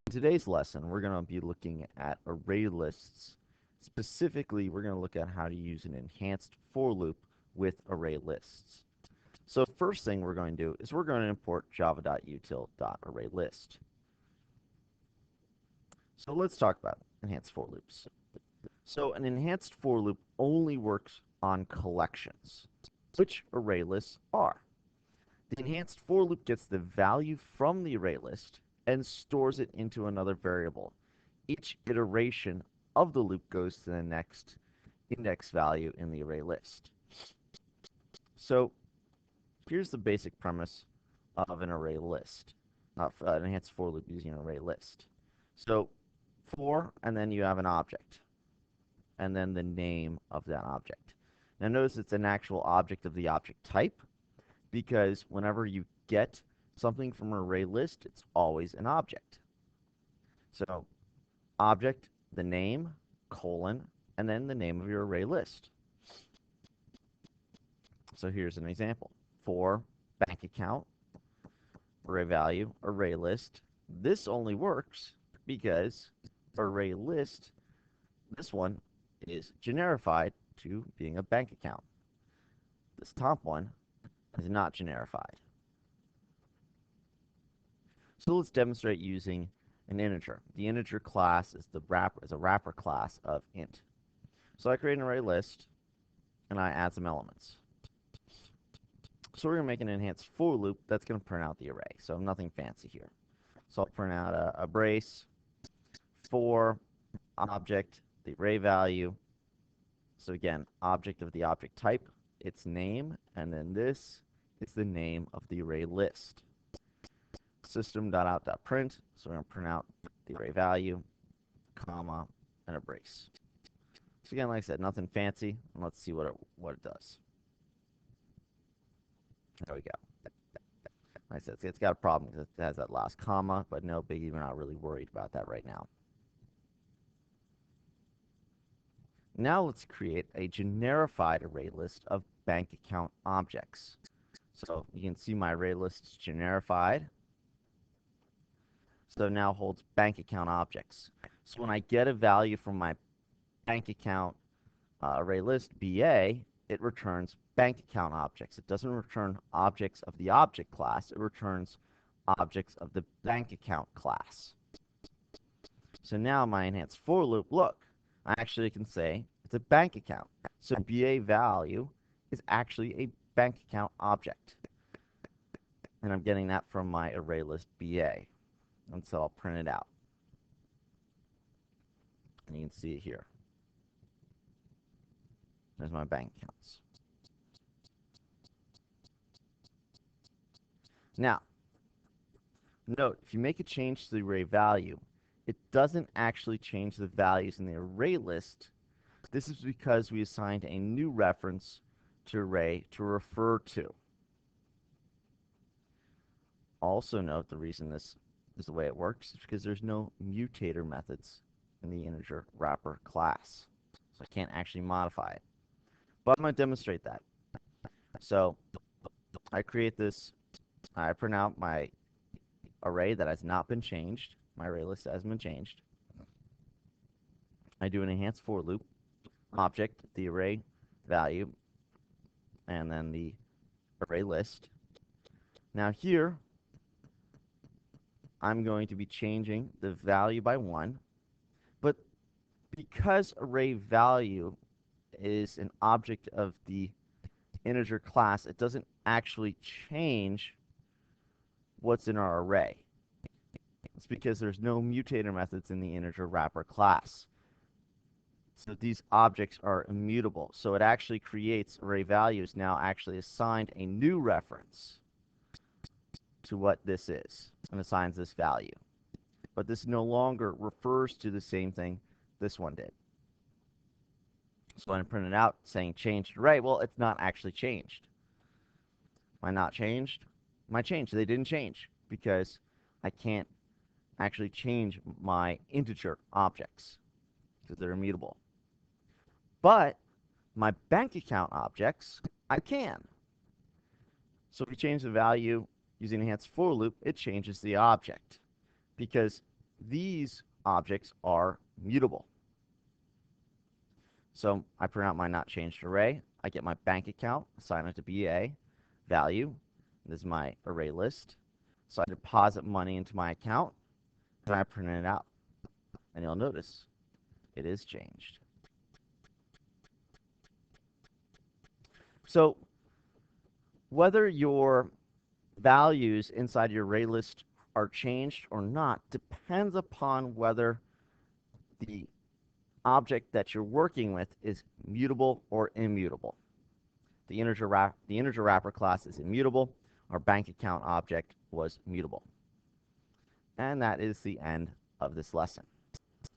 In today's lesson, we're going to be looking at array lists. Specifically, we're going to look at how to use an enhanced for loop with array lists. So first thing we're going to do is we're going to import java.util.ArrayList. So let's talk about enhanced for loops. So an enhanced for loop only works on collections, which array lists are. The enhanced for loop gets the value from the array list and stores it into another variable. Each iteration of the loop goes to the next index value in the array list. So here's the basic premise of an array list, an enhanced for loop using an array list. So for, and then you have an object, and then the name of that object. Now notice it's an actual object of the object type, because whenever you get something from an array list, it's always an object. So object, the name, colon, and then the name of your array list. So here's an example. For bank account, array value, array list. This only works because array list, this one, is generified to being a bank account. This top one is not generified. So let's demonstrate using an integer. The integer class is a wrapper class of int. So I create an array list and I add some elements. So we're going to make an enhanced for loop that's going to print out the array. So nothing fancy here. So I'll print out a brace for object, the array value. So again, object of the object type, its name, and then this is the name of the array list. System.out.print, so we're going to print out the array value, comma, and a brace. So again, like I said, nothing fancy, and let's see what it does. There we go. Like I said, it's got a problem because it has that last comma, but no biggie, we're not really worried about that right now. Now let's create a generified array list of bank account objects. So you can see my array list is generified. So it now holds bank account objects. So when I get a value from my bank account array list BA, it returns bank account objects. It doesn't return objects of the object class. It returns objects of the bank account class. So now my enhanced for loop, look, I actually can say it's a bank account. So BA value is actually a bank account object. And I'm getting that from my array list BA. And so I'll print it out. And you can see it here. There's my bank accounts. Now, note, if you make a change to the array value, it doesn't actually change the values in the array list. This is because we assigned a new reference to array to refer to. Also note the reason this is the way it works is because there's no mutator methods in the integer wrapper class. So I can't actually modify it. But I'm going to demonstrate that. So I create this, I print out my array that has not been changed. My array list hasn't been changed. I do an enhanced for loop, object, the array value, and then the array list. Now here, I'm going to be changing the value by 1, but because array value is an object of the integer class, it doesn't actually change what's in our array. It's because there's no mutator methods in the integer wrapper class. So these objects are immutable. So it actually creates array values now actually assigned a new reference to what this is and assigns this value. But this no longer refers to the same thing this one did. So when I print it out saying changed array, well, it's not actually changed. Am I not changed? Am I changed? They didn't change because I can't actually change my integer objects because they're immutable. But my bank account objects, I can. So if we change the value using enhanced for loop, it changes the object because these objects are mutable. So I print out my not changed array. I get my bank account, assign it to BA, value. This is my array list. So I deposit money into my account, and I print it out. And you'll notice it is changed. So whether your values inside your array list are changed or not depends upon whether the object that you're working with is mutable or immutable. The integer wrapper class is immutable. Our bank account object was mutable. And that is the end of this lesson.